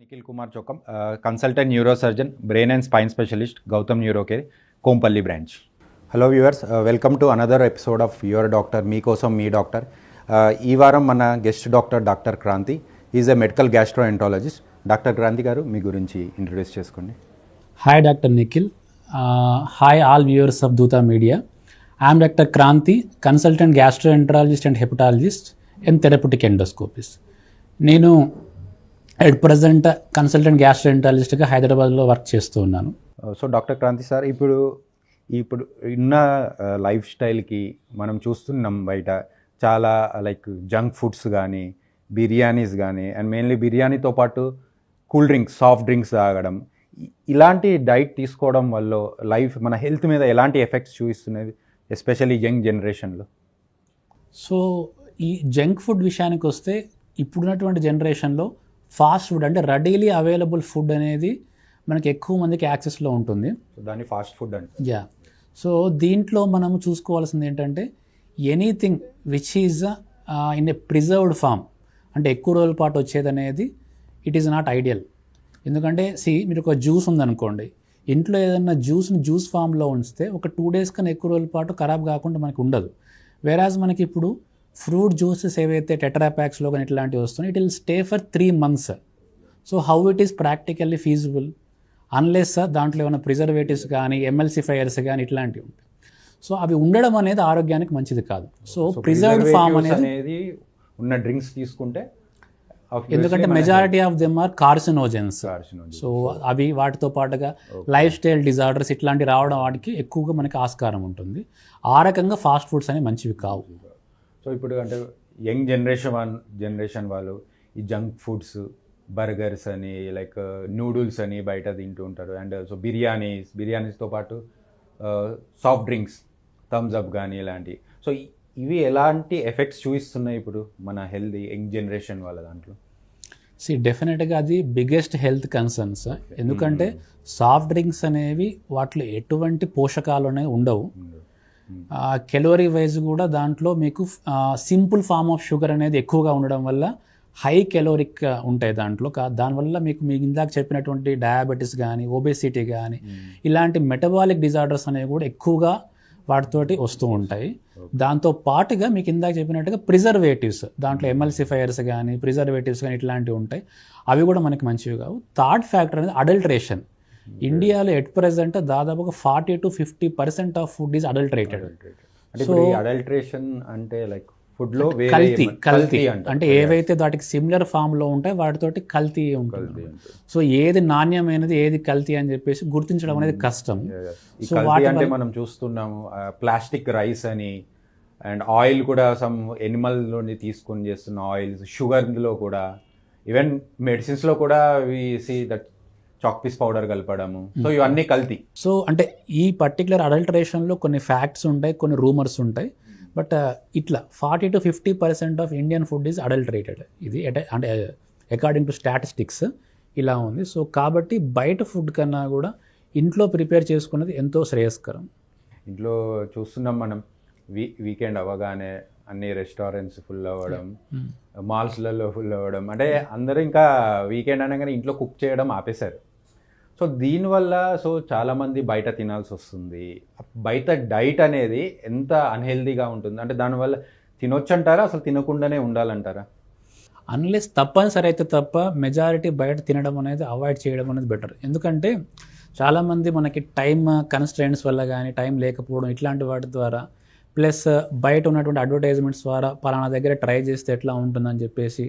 Nikhil Kumar Chokkam, consultant neuro surgeon, brain and spine specialist, Gautam neuro care, Kompally branch. Hello viewers, welcome to another episode of your doctor, మీకోసం మీ doctor. ఈ వారం మన guest doctor Kranthi. Is a medical gastroenterologist. Doctor Kranthi గారు, మీ గురించి introduce చేసుకోండి. Hi doctor Nikhil. Hi all viewers of Dootha media. I'm doctor Kranthi, consultant gastroenterologist and hepatologist and therapeutic endoscopist. నేను ఎట్ ప్రజెంట్ కన్సల్టెంట్ గ్యాస్ట్రోఎంట్రాలజిస్ట్గా హైదరాబాద్లో వర్క్ చేస్తూ ఉన్నాను. సో డాక్టర్ క్రాంతి సార్, ఇప్పుడు ఉన్న లైఫ్ స్టైల్కి మనం చూస్తున్నాం బయట చాలా లైక్ జంక్ ఫుడ్స్ కానీ, బిర్యానీస్ కానీ, అండ్ మెయిన్లీ బిర్యానీతో పాటు కూల్ డ్రింక్స్, సాఫ్ట్ డ్రింక్స్ తాగడం, ఇలాంటి డైట్ తీసుకోవడం వల్ల మన హెల్త్ మీద ఎలాంటి ఎఫెక్ట్స్ చూపిస్తున్నది, ఎస్పెషల్లీ యంగ్ జనరేషన్లో? సో ఈ జంక్ ఫుడ్ విషయానికి వస్తే, ఇప్పుడున్నటువంటి జనరేషన్లో ఫాస్ట్ ఫుడ్ అంటే రెడీలీ అవైలబుల్ ఫుడ్ అనేది మనకి ఎక్కువ మందికి యాక్సెస్లో ఉంటుంది. సో దాన్ని ఫాస్ట్ ఫుడ్ అంటే సో దీంట్లో మనం చూసుకోవాల్సింది ఏంటంటే, anything which is in a preserved form, అంటే ఎక్కువ రోజుల పాటు వచ్చేది అనేది ఇట్ ఈజ్ నాట్ ఐడియల్. ఎందుకంటే మీరు ఒక జ్యూస్ ఉందనుకోండి, ఇంట్లో ఏదైనా జ్యూస్ ఫామ్లో ఉంచితే ఒక 2 days కన్నా ఎక్కువ రోజుల పాటు ఖరాబ్ కాకుండా మనకు ఉండదు. వేరాజ్ మనకి ఇప్పుడు ఫ్రూట్ జ్యూసెస్ ఏవైతే టెట్రా ప్యాక్స్లో కానీ ఇట్లాంటివి వస్తున్నాయి, it will stay for 3 months. So how it is practically feasible unless దాంట్లో ఏమైనా ప్రిజర్వేటివ్స్ కానీ, ఎమ్ఎల్సిఫైయర్స్ కానీ ఇట్లాంటివి ఉంటాయి. సో అవి ఉండడం అనేది ఆరోగ్యానికి మంచిది కాదు. సో ప్రిజర్వ్డ్ ఫామ్ అనేది ఉన్న డ్రింక్స్ తీసుకుంటే, ఎందుకంటే majority of them are carcinogens. So అవి వాటితో పాటుగా లైఫ్ స్టైల్ డిజార్డర్స్ ఇట్లాంటి రావడం వాటికి ఎక్కువగా మనకి ఆస్కారం ఉంటుంది. ఆ రకంగా ఫాస్ట్ ఫుడ్స్ అనేవి మంచివి కావు. సో ఇప్పుడు అంటే యంగ్ జనరేషన్ వాళ్ళు ఈ జంక్ ఫుడ్స్, బర్గర్స్ అని, లైక్ నూడిల్స్ అని బయట తింటూ ఉంటారు. అండ్ సో బిర్యానీస్తో పాటు సాఫ్ట్ డ్రింక్స్, థమ్స్ అప్ కానీ ఇలాంటివి. సో ఇవి ఎలాంటి ఎఫెక్ట్స్ చూపిస్తున్నాయి ఇప్పుడు మన హెల్త్ యంగ్ జనరేషన్ వాళ్ళ దాంట్లో? డెఫినెట్గా అది బిగ్గెస్ట్ హెల్త్ కన్సర్న్స్. ఎందుకంటే సాఫ్ట్ డ్రింక్స్ అనేవి వాటిలో ఎటువంటి పోషకాలు అనేవి ఉండవు. కెలోరీ వైజ్ కూడా దాంట్లో మీకు సింపుల్ ఫామ్ ఆఫ్ షుగర్ అనేది ఎక్కువగా ఉండడం వల్ల హై కెలోరిక్ ఉంటాయి దాంట్లో. దానివల్ల మీకు ఇందాక చెప్పినటువంటి డయాబెటీస్ కానీ, ఒబేసిటీ కానీ, ఇలాంటి మెటబాలిక్ డిజార్డర్స్ అనేవి కూడా ఎక్కువగా వాటితోటి వస్తూ ఉంటాయి. దాంతో పాటుగా మీకు ఇందాక చెప్పినట్టుగా ప్రిజర్వేటివ్స్, దాంట్లో ఎమ్ఎల్సిఫైయర్స్ కానీ, ప్రిజర్వేటివ్స్ కానీ ఇట్లాంటివి ఉంటాయి. అవి కూడా మనకి మంచివి కావు. థర్డ్ ఫ్యాక్టర్ అనేది అడల్టరేషన్. ఇండియాలో ఎట్ ప్రెజెంట్ దాదాపుగా 40 to 50% of food is adulterated. So adulteration అంటే లైక్ ఫుడ్లో కల్తీ అంటే ఏవైతే వాటికి సిమిలర్ ఫామ్లో ఉంటాయి వాటితోటి కల్తీ ఉంటుంది. సో ఏది నాణ్యమైనది, ఏది కల్తీ అని చెప్పేసి గుర్తించడం అనేది కష్టం. సో అంటే మనం చూస్తున్నాము ప్లాస్టిక్ రైస్ అని, అండ్ ఆయిల్ కూడా సమ్ ఎనిమల్ నుండి తీసుకొని చేస్తున్న ఆయిల్స్, షుగర్లో కూడా, ఈవెన్ మెడిసిన్స్లో కూడా we see that chalk piece powder కలపడము. సో ఇవన్నీ కల్తీ. సో అంటే ఈ పర్టికులర్ అడల్టరేషన్లో కొన్ని ఫ్యాక్ట్స్ ఉంటాయి, కొన్ని రూమర్స్ ఉంటాయి. బట్ ఇట్లా 40 to 50% of Indian food is adulterated. ఇది అంటే అకార్డింగ్ టు స్టాటిస్టిక్స్ ఇలా ఉంది. సో కాబట్టి బయట ఫుడ్ కన్నా కూడా ఇంట్లో ప్రిపేర్ చేసుకున్నది ఎంతో శ్రేయస్కరం. ఇంట్లో చూస్తున్నాం మనం, వీకెండ్ అవ్వగానే అన్ని రెస్టారెంట్స్ ఫుల్ అవ్వడం, మాల్స్లలో ఫుల్ అవ్వడం. అంటే అందరూ ఇంకా వీకెండ్ అనగానే ఇంట్లో కుక్ చేయడం ఆపేశారు. సో దీనివల్ల చాలామంది బయట తినాల్సి వస్తుంది. బయట డైట్ అనేది ఎంత అన్హెల్దీగా ఉంటుంది అంటే, దానివల్ల తినొచ్చు అంటారా, అసలు తినకుండానే ఉండాలంటారా? అన్లెస్ తప్పనిసరి అయితే తప్ప మెజారిటీ బయట తినడం అనేది అవాయిడ్ చేయడం అనేది బెటర్. ఎందుకంటే చాలామంది మనకి టైం కన్స్ట్రెయింట్స్ వల్ల కానీ, టైం లేకపోవడం ఇట్లాంటి వాటి ద్వారా, ప్లస్ బయట ఉన్నటువంటి అడ్వర్టైజ్మెంట్స్ ద్వారా పలానా దగ్గర ట్రై చేస్తే ఎట్లా ఉంటుందని చెప్పేసి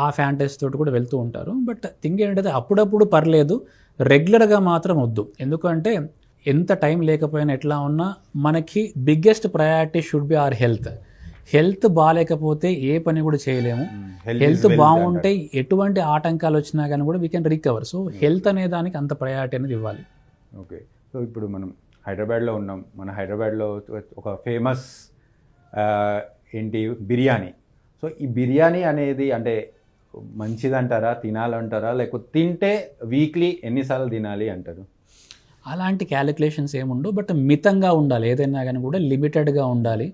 ఆ ఫ్యాంటసీ తోటి కూడా వెళ్తూ ఉంటారు. బట్ థింక్ ఏంటంటే అప్పుడప్పుడు పర్లేదు, రెగ్యులర్గా మాత్రం వద్దు. ఎందుకంటే ఎంత టైం లేకపోయినా ఎట్లా ఉన్నా మనకి biggest priority should be our health. Health బాగాలేకపోతే ఏ పని కూడా చేయలేము. హెల్త్ బాగుంటే ఎటువంటి ఆటంకాలు వచ్చినా కానీ కూడా we can recover. So health అనే దానికి అంత ప్రయారిటీ అనేది ఇవ్వాలి. ఓకే. సో ఇప్పుడు మనం హైదరాబాద్లో ఉన్నాం. మన హైదరాబాద్లో ఒక ఫేమస్ బిర్యానీ. సో ఈ బిర్యానీ అనేది అంటే మంచిదంటారా, తినాలంటారా, లేకపోతే తింటే వీక్లీ ఎన్నిసార్లు తినాలి అంటారు? అలాంటి క్యాలిక్యులేషన్స్ ఏముండవు. బట్ మితంగా ఉండాలి, ఏదైనా కానీ కూడా లిమిటెడ్గా ఉండాలి.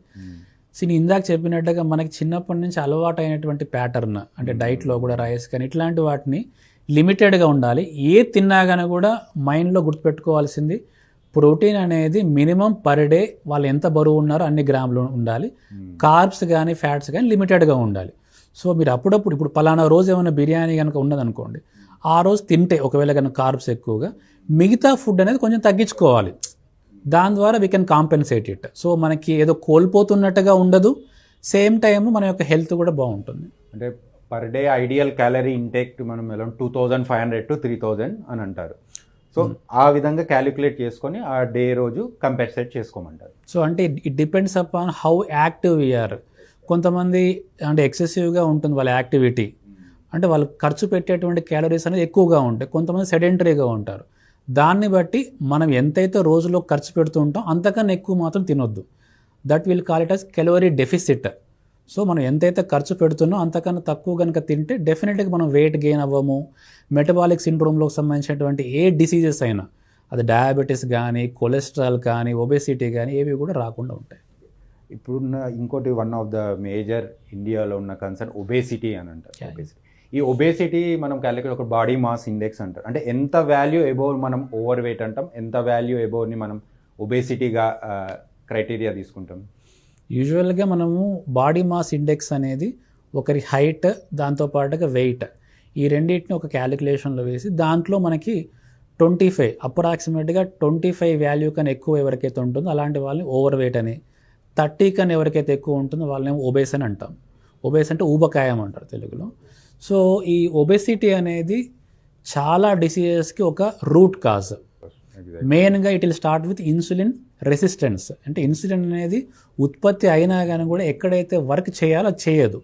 నేను ఇందాక చెప్పినట్టుగా మనకి చిన్నప్పటి నుంచి అలవాటు అయినటువంటి ప్యాటర్న్ అంటే డైట్లో కూడా రైస్ కానీ ఇట్లాంటి వాటిని లిమిటెడ్గా ఉండాలి. ఏ తిన్నా కానీ కూడా మైండ్లో గుర్తుపెట్టుకోవాల్సింది ప్రోటీన్ అనేది మినిమం పర్ డే వాళ్ళు ఎంత బరువు ఉన్నారో అన్ని గ్రాములు ఉండాలి. కార్బ్స్ కానీ ఫ్యాట్స్ కానీ లిమిటెడ్గా ఉండాలి. సో మీరు అప్పుడప్పుడు ఇప్పుడు పలానా రోజు ఏమైనా బిర్యానీ కనుక ఉన్నదనుకోండి, ఆ రోజు తింటే ఒకవేళ కనుక కార్బ్స్ ఎక్కువగా, మిగతా ఫుడ్ అనేది కొంచెం తగ్గించుకోవాలి. దాని ద్వారా we can compensate it. So మనకి ఏదో కోల్పోతున్నట్టుగా ఉండదు, సేమ్ టైం మన యొక్క హెల్త్ కూడా బాగుంటుంది. అంటే per day ideal calorie intake మనం ఎలా 2500 to 3000 అని అంటారు. సో ఆ విధంగా క్యాలిక్యులేట్ చేసుకొని ఆ డే రోజు కంపెన్సేట్ చేసుకోమంటారు. సో అంటే it depends upon how active we are. కొంతమంది అంటే ఎక్సెసివ్గా ఉంటుంది వాళ్ళ యాక్టివిటీ, అంటే వాళ్ళు ఖర్చు పెట్టేటువంటి క్యాలరీస్ అనేది ఎక్కువగా ఉంటాయి. కొంతమంది సెడెంటరీగా ఉంటారు. దాన్ని బట్టి మనం ఎంతైతే రోజులో ఖర్చు పెడుతూ ఉంటాం అంతకన్నా ఎక్కువ మాత్రం తినొద్దు. That will call it as calorie deficit. So మనం ఎంతైతే ఖర్చు పెడుతున్నామో అంతకన్నా తక్కువ కనుక తింటే డెఫినెట్గా మనం వెయిట్ గెయిన్ అవ్వము. మెటబాలిక్ సిండ్రోమ్లోకి సంబంధించినటువంటి ఏ డిసీజెస్ అయినా, అది డయాబెటీస్ కానీ, కొలెస్ట్రాల్ కానీ, ఒబేసిటీ కానీ ఏవి కూడా రాకుండా ఉంటాయి. ఇప్పుడున్న ఇంకోటి వన్ ఆఫ్ ద మేజర్ ఇండియాలో ఉన్న కన్సర్న్ ఒబేసిటీ అని అంటారు. ఒబేసిటీ, ఈ ఒబేసిటీ మనం క్యాలిక్యులేట్ ఒక బాడీ మాస్ ఇండెక్స్ అంటారు. అంటే ఎంత వాల్యూ ఎబోవ్ మనం ఓవర్ వెయిట్ అంటాం, ఎంత వాల్యూ ఎబోవ్ని మనం ఒబేసిటీగా క్రైటీరియా తీసుకుంటాం. యూజువల్గా మనము బాడీ మాస్ ఇండెక్స్ అనేది ఒకరి హైట్ దాంతోపాటుగా వెయిట్, ఈ రెండింటిని ఒక క్యాలిక్యులేషన్లో వేసి దాంట్లో మనకి 25 అప్రాక్సిమేట్గా 25 వాల్యూ కన్నా ఎక్కువ ఎవరికైతే ఉంటుందో అలాంటి వాళ్ళని ఓవర్ వెయిట్ అని, 30 కన్నా ఎవరికైతే ఎక్కువ ఉంటుందో వాళ్ళని ఒబేస్ అని అంటాం. ఒబేస్ అంటే ఊబకాయం అంటారు తెలుగులో. సో ఈ ఒబేసిటీ అనేది చాలా డిసీజెస్కి ఒక రూట్ కాజ్. మెయిన్గా it will start with insulin resistance. అంటే ఇన్సులిన్ అనేది ఉత్పత్తి అయినా కానీ కూడా ఎక్కడైతే వర్క్ చేయాలో అది చేయదు.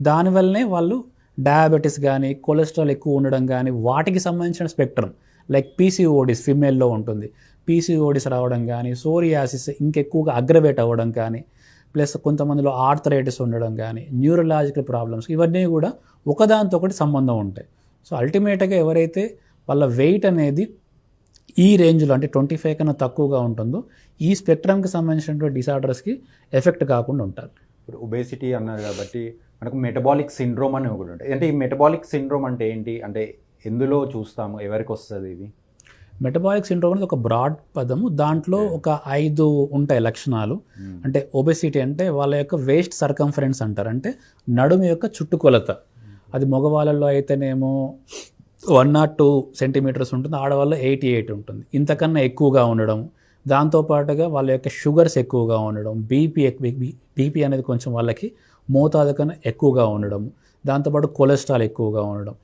దానివల్లనే వాళ్ళు డయాబెటీస్ కానీ, కొలెస్ట్రాల్ ఎక్కువ ఉండడం కానీ, వాటికి సంబంధించిన స్పెక్ట్రమ్ లైక్ పీసీఓడిస్ ఫిమేల్లో ఉంటుంది, పీసీఓడిస్ రావడం కానీ, సోరియాసిస్ ఇంకెక్కువగా అగ్రవేట్ అవ్వడం కానీ, ప్లస్ కొంతమందిలో ఆర్థరైటిస్ ఉండడం కానీ, న్యూరలాజికల్ ప్రాబ్లమ్స్, ఇవన్నీ కూడా ఒకదానితో ఒకటి సంబంధం ఉంటాయి. సో అల్టిమేట్గా ఎవరైతే వాళ్ళ వెయిట్ అనేది ఈ రేంజ్లో అంటే 25 కన్నా తక్కువగా ఉంటుందో ఈ స్పెక్ట్రమ్కి సంబంధించినటువంటి డిసార్డర్స్కి ఎఫెక్ట్ కాకుండా ఉంటారు. ఇప్పుడు ఒబేసిటీ అన్నారు కాబట్టి మనకు మెటబాలిక్ సిండ్రోమ్ అని ఒకటి ఉంటుంది. అంటే ఈ మెటబాలిక్ సిండ్రోమ్ అంటే ఏంటి, అంటే ఎందులో చూస్తాము, ఎవరికి వస్తుంది ఇది? మెటబాలిక్ సిండ్రోమ్ అనేది ఒక బ్రాడ్ పదము. దాంట్లో ఒక 5 ఉంటాయి లక్షణాలు. అంటే ఒబెసిటీ అంటే వాళ్ళ యొక్క వేస్ట్ సర్కంఫరెన్స్ అంటారు, అంటే నడుము యొక్క చుట్టుకొలత. అది మగవాళ్ళలో అయితేనేమో 1 or 2 సెంటీమీటర్స్ ఉంటుంది, ఆడవాళ్ళలో 88 ఉంటుంది. ఇంతకన్నా ఎక్కువగా ఉండడం, దాంతోపాటుగా వాళ్ళ యొక్క షుగర్స్ ఎక్కువగా ఉండడం, బీపీ అనేది కొంచెం వాళ్ళకి మోతాదు కన్నా ఎక్కువగా ఉండడం, దాంతోపాటు కొలెస్ట్రాల్ ఎక్కువగా ఉండడం,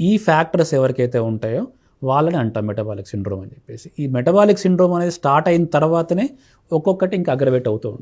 ఈ ఫ్యాక్టర్స్ ఎవరికైతే ఉంటాయో వాళ్ళని అంటాం మెటబాలిక్ సిండ్రోమ్ అని చెప్పేసి. ఈ మెటబాలిక్ సిండ్రోమ్ అనేది స్టార్ట్ అయిన తర్వాతనే ఒక్కొక్కటి ఇంకా అగ్రవేట్ అవుతూ ఉంటుంది.